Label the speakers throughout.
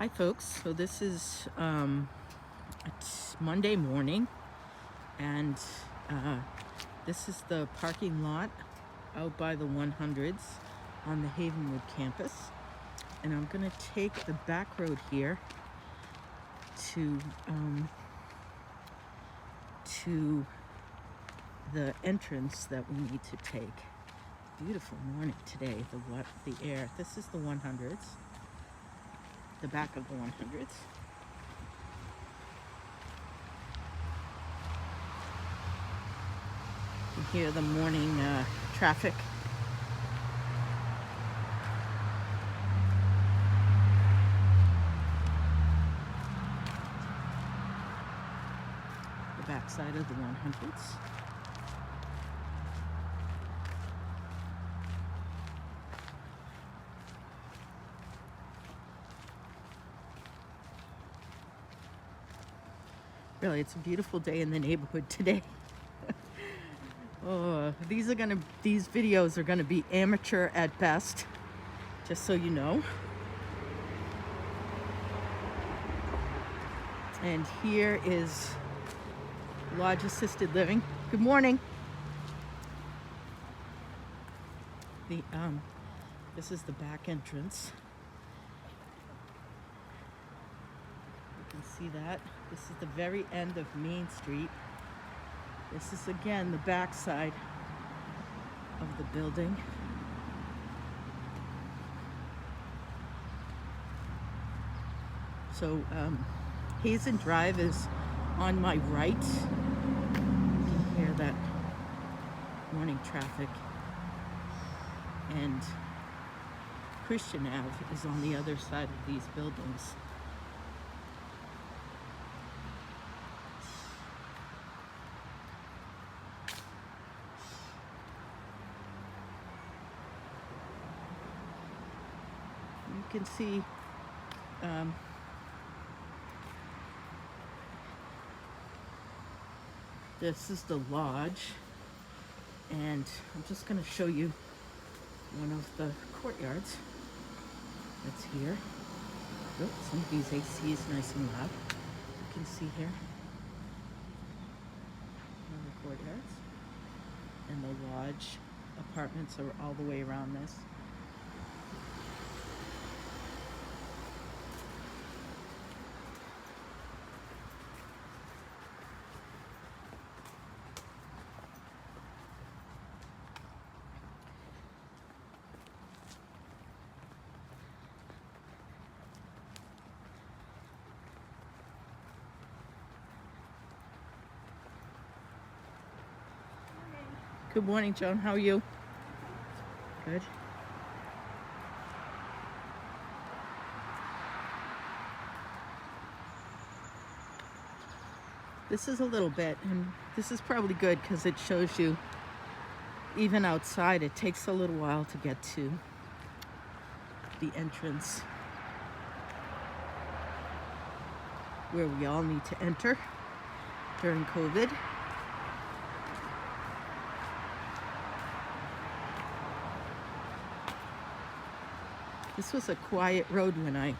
Speaker 1: Hi folks, so this is it's Monday morning, and this is the parking lot out by the 100s on the Havenwood campus, and I'm gonna take the back road here to the entrance that we need to take. Beautiful morning today, the air. This is the 100s. The back of the 100s. You can hear the morning traffic. The back side of the 100s. Really, it's a beautiful day in the neighborhood today. Oh, these videos are gonna be amateur at best, just so you know. And here is Lodge Assisted Living. Good morning. This is the back entrance. You can see that. This is the very end of Main Street. This is again the back side of the building. So Hazen Drive is on my right. You can hear that morning traffic. And Christian Ave is on the other side of these buildings. You can see this is the lodge, and I'm just going to show you one of the courtyards that's here. Oh, some of these AC is nice and loud. You can see here one of the courtyards, and the lodge apartments are all the way around this. Good morning, Joan. How are you? Good. This is a little bit, and this is probably good because it shows you even outside it takes a little while to get to the entrance where we all need to enter during COVID. This was a quiet road when I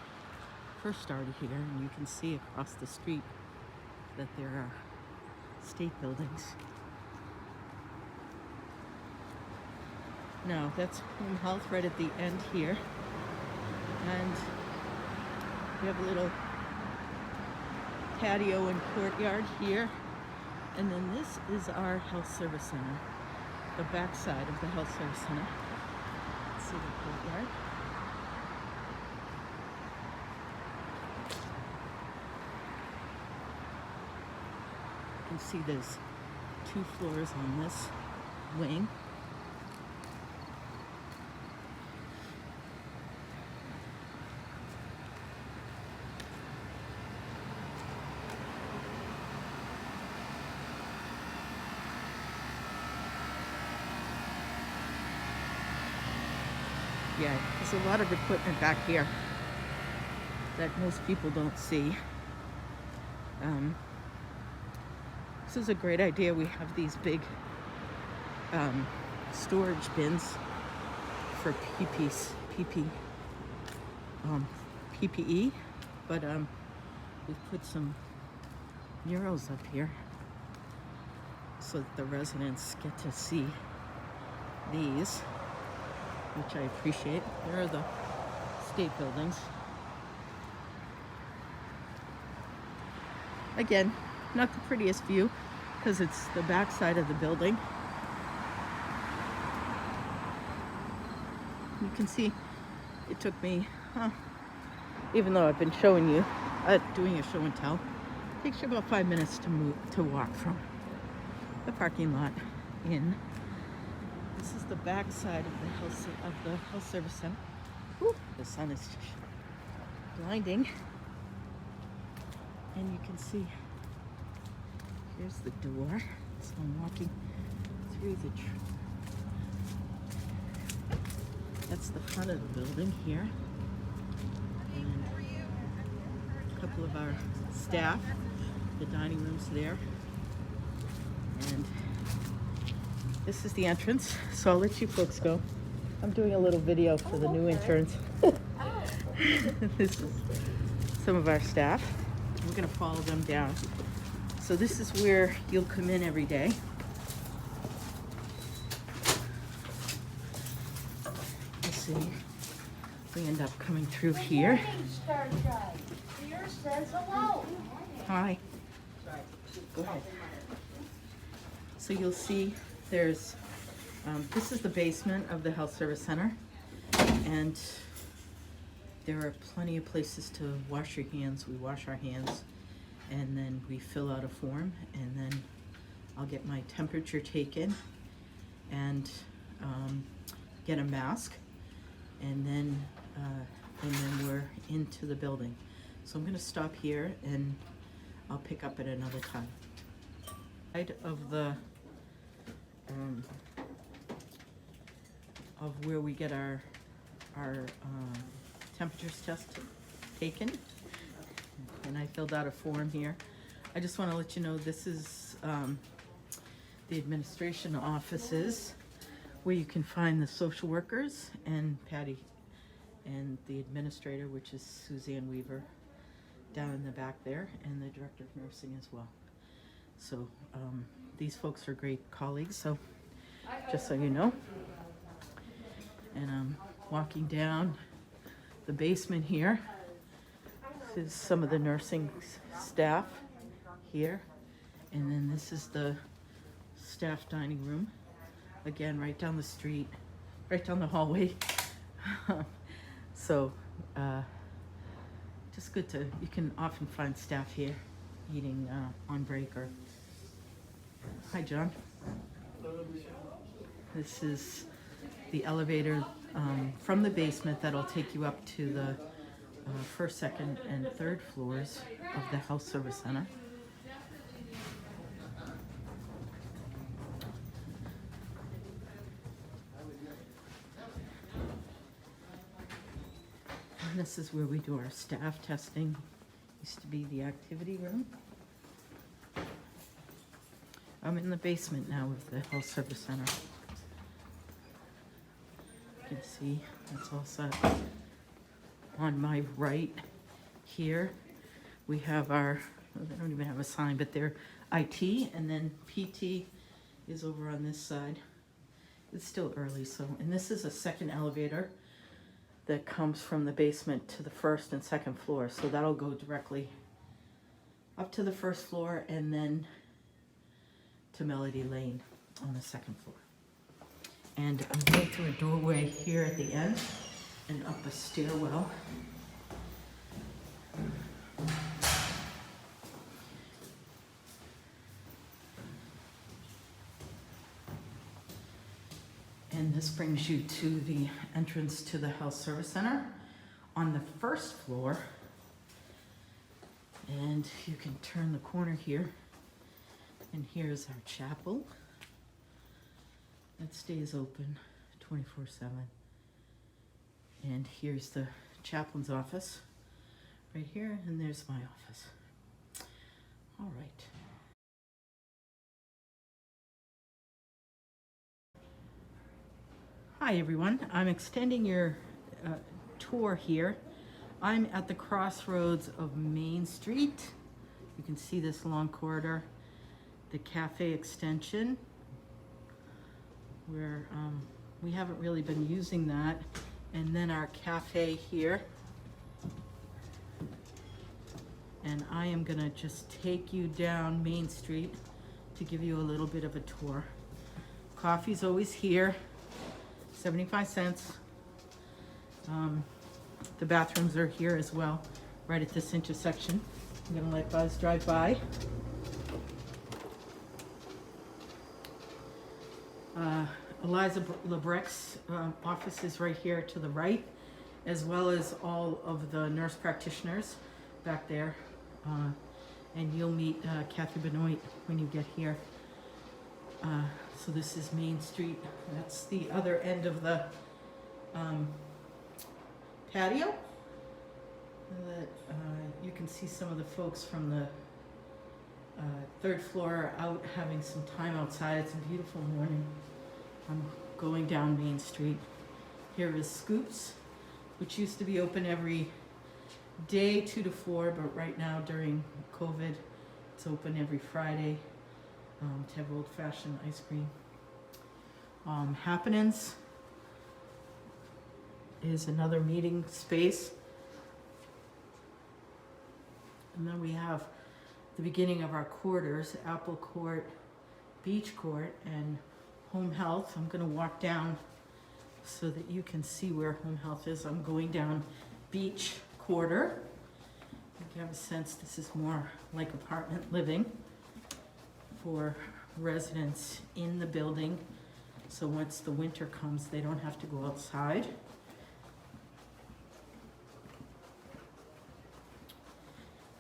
Speaker 1: first started here, and you can see across the street that there are state buildings. Now, that's Home Health right at the end here. And we have a little patio and courtyard here. And then this is our health service center, the back side of the health service center. Let's see the courtyard. You can see there's 2 floors on this wing. Yeah, there's a lot of equipment back here that most people don't see. This is a great idea. We have these big storage bins for PPE. But we've put some murals up here so that the residents get to see these, which I appreciate. There are the state buildings. Again, not the prettiest view because it's the back side of the building. You can see it took me, even though I've been showing you, doing a show and tell, it takes you about 5 minutes to walk from the parking lot in. This is the back side of the health service center. Whew, the sun is blinding. And you can see, here's the door. So I'm walking through that's the front of the building here. And a couple of our staff, the dining room's there. And this is the entrance, so I'll let you folks go. I'm doing a little video for the new interns. This is some of our staff. We're gonna follow them down. So this is where you'll come in every day. Let's see. We end up coming through here. Hi. Go ahead. So you'll see there's, this is the basement of the health service center. And there are plenty of places to wash your hands. We wash our hands and then we fill out a form, and then I'll get my temperature taken and get a mask, and then we're into the building. So I'm gonna stop here and I'll pick up at another time. Side of the of where we get our temperatures test taken, and I filled out a form here. I just want to let you know this is the administration offices where you can find the social workers and Patty and the administrator, which is Suzanne Weaver, down in the back there, and the director of nursing as well. So these folks are great colleagues, so just so you know. And I'm walking down the basement here. This is some of the nursing staff here. And then this is the staff dining room. Again, right down the street, right down the hallway. So, just good to, you can often find staff here eating on break or, hi John. This is the elevator from the basement that'll take you up to the first, second, and third floors of the health service center. And this is where we do our staff testing. Used to be the activity room. I'm in the basement now of the health service center. You can see that's all set. On my right here, we have our, they don't even have a sign, but they're IT, and then PT is over on this side. It's still early, so, and this is a second elevator that comes from the basement to the first and second floor. So that'll go directly up to the first floor and then to Melody Lane on the second floor. And I'm going through a doorway here at the end and up a stairwell. And this brings you to the entrance to the health service center on the first floor. And you can turn the corner here, and here's our chapel. That stays open 24/7. And here's the chaplain's office right here, and there's my office. All right. Hi everyone, I'm extending your tour here I'm at the crossroads of Main Street. You can see this long corridor, the cafe extension, where we haven't really been using that. And then our cafe here. And I am gonna just take you down Main Street to give you a little bit of a tour. Coffee's always here, 75 cents. The bathrooms are here as well, right at this intersection. I'm gonna let Buzz drive by. Eliza Lebrecht's office is right here to the right, as well as all of the nurse practitioners back there. And you'll meet Kathy Benoit when you get here. So this is Main Street. That's the other end of the patio. That you can see some of the folks from the third floor are out having some time outside. It's a beautiful morning. I'm going down Main Street. Here is Scoops, which used to be open every day 2 to 4, but right now during COVID, it's open every Friday to have old-fashioned ice cream. Happenings is another meeting space. And then we have the beginning of our quarters, Apple Court, Beach Court, and Home Health. I'm gonna walk down so that you can see where Home Health is. I'm going down Beach Quarter. You have a sense this is more like apartment living for residents in the building. So once the winter comes, they don't have to go outside.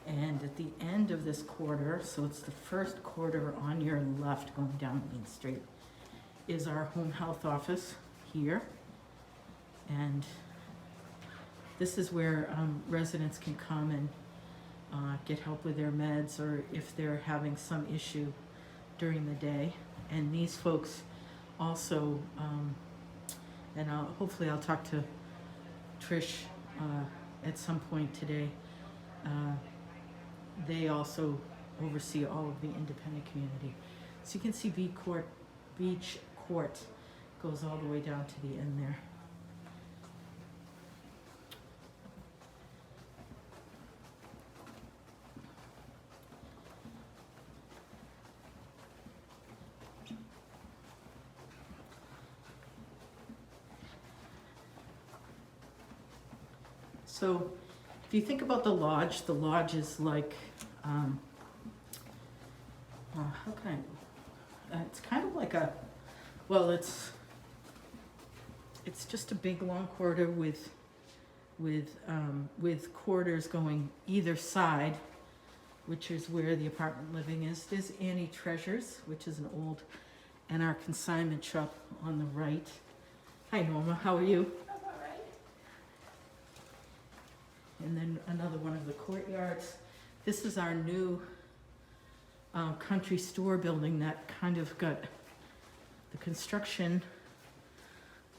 Speaker 1: And at the end of this quarter, so it's the first quarter on your left going down Main Street, is our home health office here. And this is where residents can come and get help with their meds, or if they're having some issue during the day. And these folks also, and hopefully I'll talk to Trish at some point today. They also oversee all of the independent community. So you can see Beach Court goes all the way down to the end there. So if you think about the lodge is like, how can I, it's kind of like a, well, it's just a big long corridor with corridors going either side, which is where the apartment living is. There's Annie Treasures, which is an old, and our consignment shop on the right. Hi Norma, how are you? And then another one of the courtyards. This is our new country store building that kind of got, the construction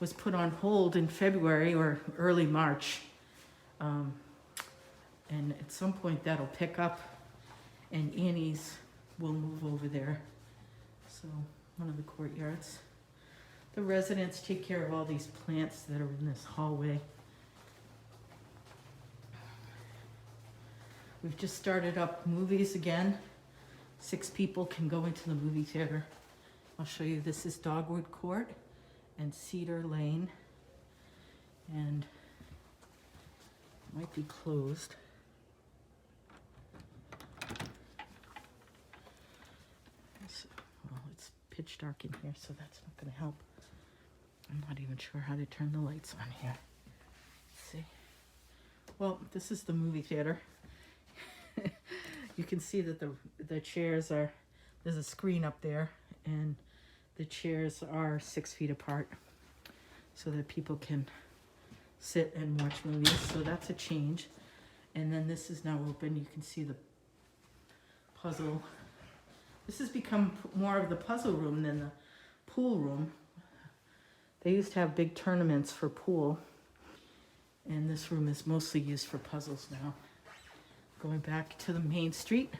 Speaker 1: was put on hold in February or early March. And at some point that'll pick up and Annie's will move over there. So one of the courtyards. The residents take care of all these plants that are in this hallway. We've just started up movies again. 6 people can go into the movie theater. I'll show you, this is Dogwood Court and Cedar Lane. And it might be closed. Well, it's pitch dark in here, so that's not gonna help. I'm not even sure how to turn the lights on here. Let's see. Well, this is the movie theater. You can see that the chairs are, there's a screen up there, and the chairs are 6 feet apart so that people can sit and watch movies. So that's a change. And then this is now open. You can see the puzzle. This has become more of the puzzle room than the pool room. They used to have big tournaments for pool. And this room is mostly used for puzzles now. Going back to the main street.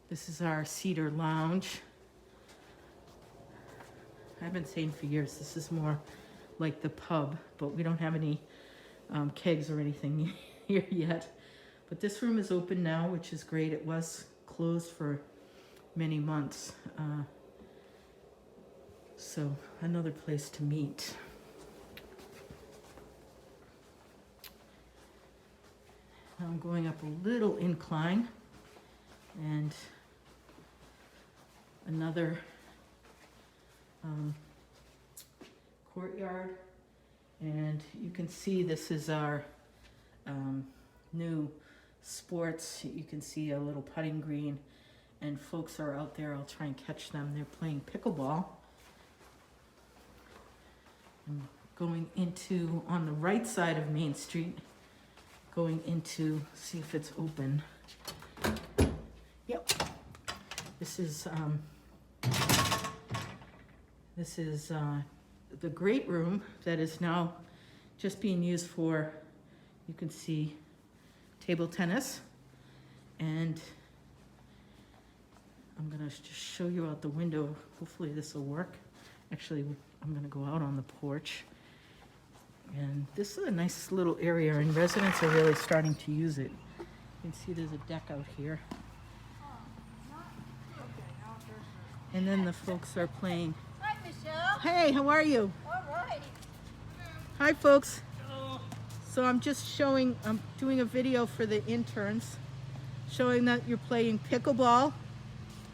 Speaker 1: This is our cedar lounge. I've been saying for years, this is more like the pub, but we don't have any kegs or anything here yet. But this room is open now, which is great. It was closed for many months. So another place to meet. Now I'm going up a little incline and another courtyard, and you can see this is our new sports. You can see a little putting green, and folks are out there. I'll try and catch them. They're playing pickleball. I'm going into, on the right side of Main Street, going into, see if it's open. Yep. This is the great room that is now just being used for, you can see, table tennis. And I'm gonna just show you out the window. Hopefully this will work. Actually, I'm gonna go out on the porch. And this is a nice little area, and residents are really starting to use it. You can see there's a deck out here. And then the folks are playing.
Speaker 2: Hi, Michelle.
Speaker 1: Hey, how are you?
Speaker 2: All right.
Speaker 1: Hi, folks. Hello. So I'm just showing, I'm doing a video for the interns, showing that you're playing pickleball.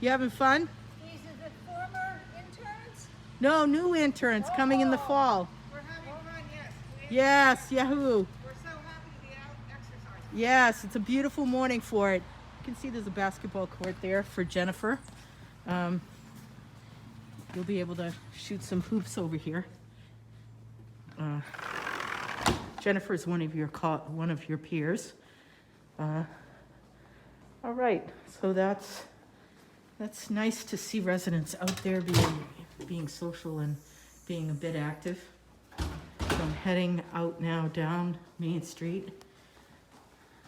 Speaker 1: You having fun?
Speaker 2: These are the former interns?
Speaker 1: No, new interns coming in the fall.
Speaker 3: We're having fun, yes.
Speaker 1: Yes, yahoo.
Speaker 3: We're so happy to be out exercising.
Speaker 1: Yes, it's a beautiful morning for it. You can see there's a basketball court there for Jennifer. You'll be able to shoot some hoops over here. Jennifer is one of your peers. All right, so that's nice to see residents out there being social and being a bit active. So I'm heading out now down Main Street.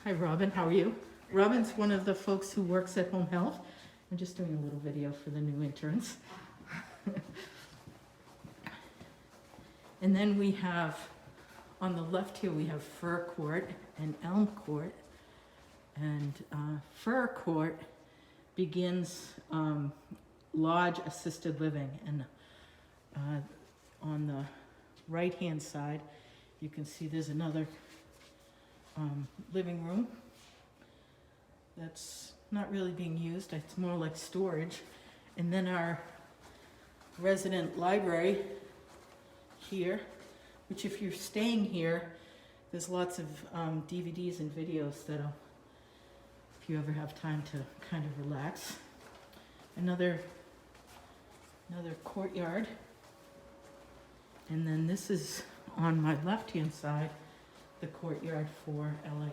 Speaker 1: Hi, Robin. How are you? Robin's one of the folks who works at Home Health. I'm just doing a little video for the new interns. And then we have, on the left here, we have Fir Court and Elm Court. And Fir Court begins lodge assisted living. And on the right-hand side, you can see there's another living room that's not really being used. It's more like storage. And then our resident library here, which if you're staying here, there's lots of DVDs and videos that'll, if you ever have time to kind of relax. Another courtyard. And then this is on my left-hand side, the courtyard for LAL.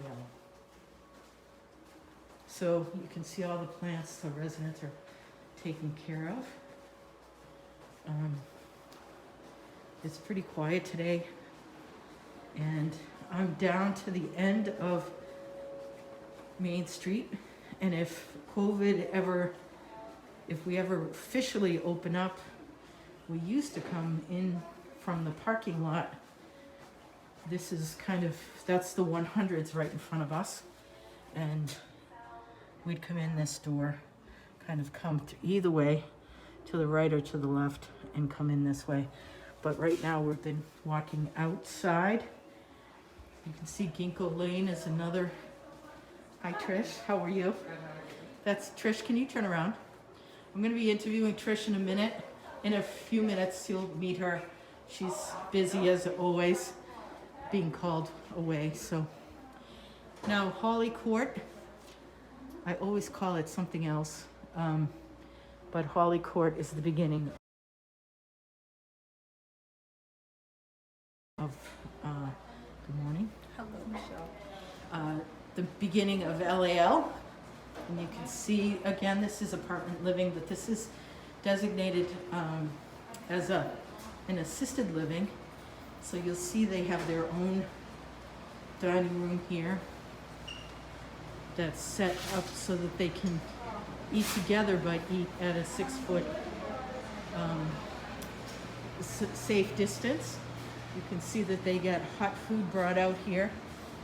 Speaker 1: So you can see all the plants the residents are taking care of. It's pretty quiet today, and I'm down to the end of Main Street, and if we ever officially open up, we used to come in from the parking lot. This is that's the 100s right in front of us, and we'd come in this door, kind of come either way, to the right or to the left, and come in this way. But right now we've been walking outside. You can see Ginkgo Lane is another. Hi Trish, how are you? That's Trish, can you turn around? I'm gonna be interviewing Trish in a minute. In a few minutes you'll meet her. She's busy as always, being called away. So now Holly Court, I always call it something else, but Holly Court is the beginning of, good morning.
Speaker 2: Hello, Michelle.
Speaker 1: The beginning of LAL. And you can see, again, this is apartment living, but this is designated as an assisted living. So you'll see they have their own dining room here that's set up so that they can eat together but eat at a 6 foot safe distance. You can see that they get hot food brought out here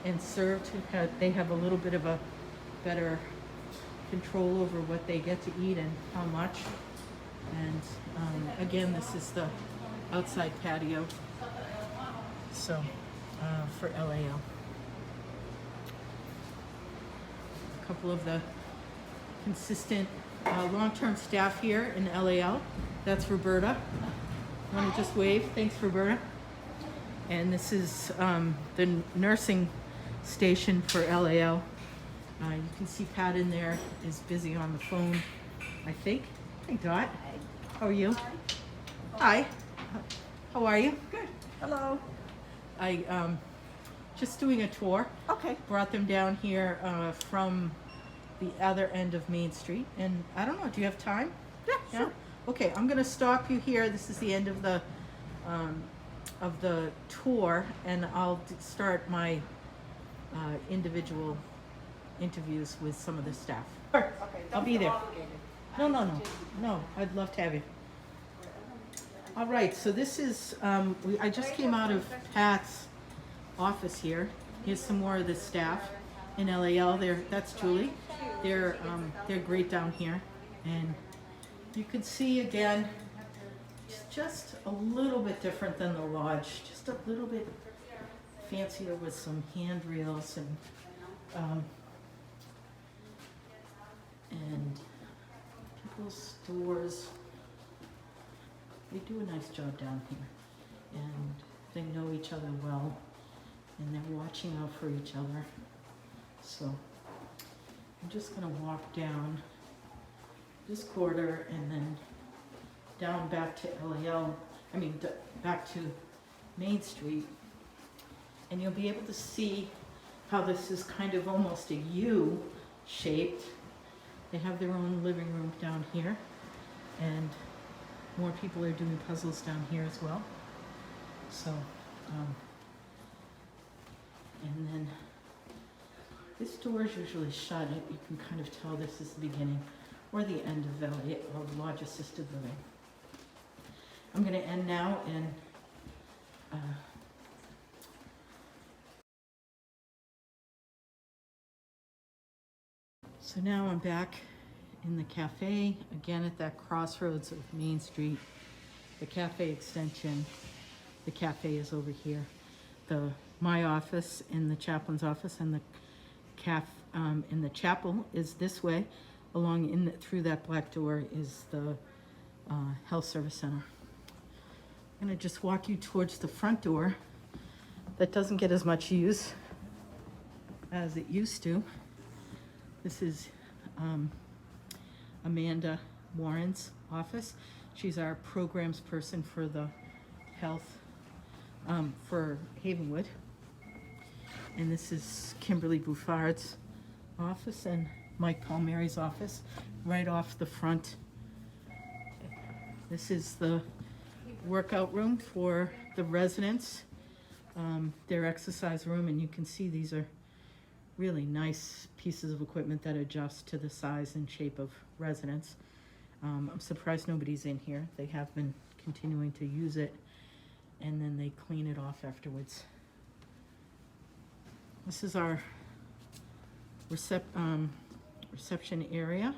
Speaker 1: and served. They have a little bit of a better control over what they get to eat and how much. And again, this is the outside patio. So for LAL. A couple of the consistent long-term staff here in LAL. That's Roberta. Want to just wave? Thanks, Roberta. And this is the nursing station for LAL. You can see Pat in there is busy on the phone, I think. Hey, Dot. How are you? Hi. How are you?
Speaker 2: Good. Hello.
Speaker 1: I just doing a tour.
Speaker 2: Okay.
Speaker 1: Brought them down here from the other end of Main Street, and I don't know. Do you have time?
Speaker 2: Yeah, sure.
Speaker 1: Okay, I'm gonna stop you here. This is the end of the tour, and I'll start my individual interviews with some of the staff.
Speaker 2: Okay.
Speaker 1: I'll be there. No. I'd love to have you. All right. So this is. I just came out of Pat's office here. Here's some more of the staff in LAL. That's Julie. They're great down here, and you can see again. It's just a little bit different than the lodge. Just a little bit fancier with some handrails and people's doors. They do a nice job down here, and they know each other well, and they're watching out for each other. So I'm just gonna walk down this corridor and then down back to back to Main Street, and you'll be able to see how this is kind of almost a U shaped. They have their own living room down here, and more people are doing puzzles down here as well. So, and then this door is usually shut. You can kind of tell this is the beginning or the end of lodge assisted living. I'm going to end now, and so now I'm back in the cafe again at that crossroads of Main Street. The cafe extension. The cafe is over here. My office and the chaplain's office and the in the chapel is this way. Through that black door is the health service center. I'm gonna just walk you towards the front door that doesn't get as much use as it used to. This is Amanda Warren's office. She's our programs person for the health for Havenwood. And this is Kimberly Bouffard's office and Mike Palmieri's office right off the front. This is the workout room for the residents, their exercise room, and you can see these are really nice pieces of equipment that adjust to the size and shape of residents. I'm surprised nobody's in here. They have been continuing to use it, and then they clean it off afterwards. This is our reception area.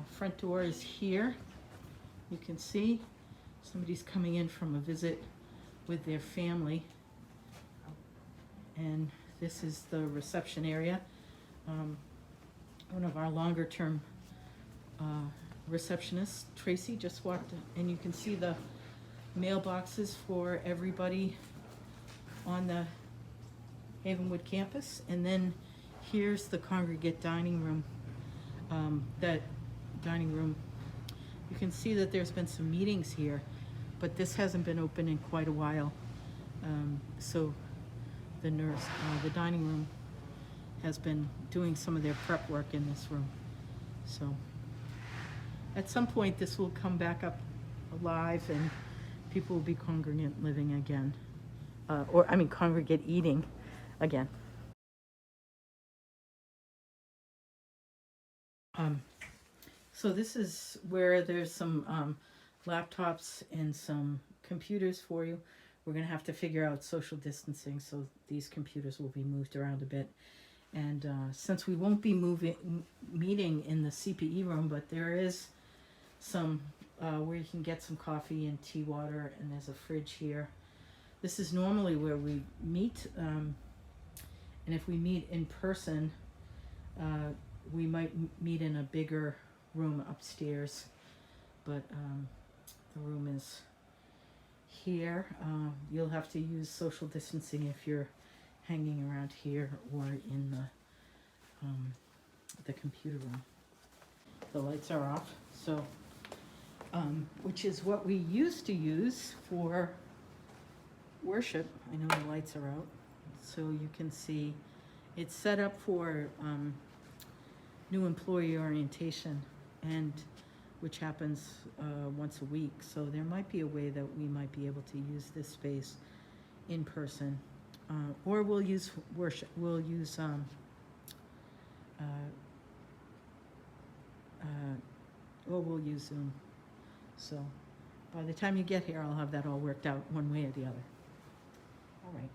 Speaker 1: Front door is here. You can see somebody's coming in from a visit with their family. And this is the reception area. One of our longer term receptionists, Tracy, just walked in, and you can see the mailboxes for everybody on the Havenwood campus. And then here's the congregate dining room. That dining room, you can see that there's been some meetings here, but this hasn't been open in quite a while. So the dining room has been doing some of their prep work in this room. So at some point this will come back up alive and people will be congregate living again. Congregate eating again. So this is where there's some laptops and some computers for you. We're going to have to figure out social distancing, so these computers will be moved around a bit. And since we won't be meeting in the CPE room, but there is some where you can get some coffee and tea water, and there's a fridge here. This is normally where we meet, and if we meet in person, we might meet in a bigger room upstairs, but the room is here. You'll have to use social distancing if you're hanging around here or in the computer room. The lights are off, so which is what we used to use for worship. I know the lights are out, so you can see it's set up for new employee orientation, and which happens once a week. So there might be a way that we might be able to use this space in person, or we'll use worship. We'll use or we'll use Zoom. So by the time you get here, I'll have that all worked out one way or the other. All right.